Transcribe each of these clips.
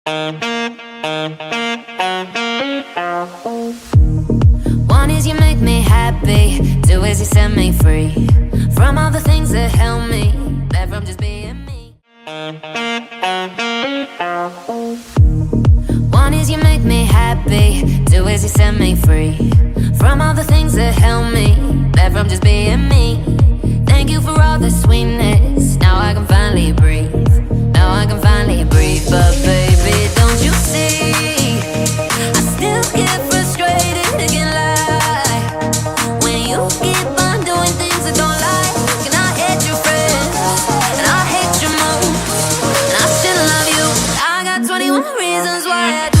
One is you make me happy, two is you set me free from all the things that held me back from just being me. One is you make me happy, two is you set me free from all the things that held me back from just being me. Thank you for all the sweetness, now I can finally breathe. Now I can finally breathe, but baby, don't you see? I still get frustrated, can't lie. When you keep on doing things I don't like, and I hate your friends, and I hate your moves, and I still love you. I got 21 reasons why I do.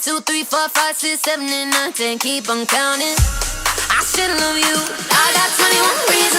Two, three, four, five, six, seven, and nine, 10. Keep on counting. I still love you. I got 21 reasons.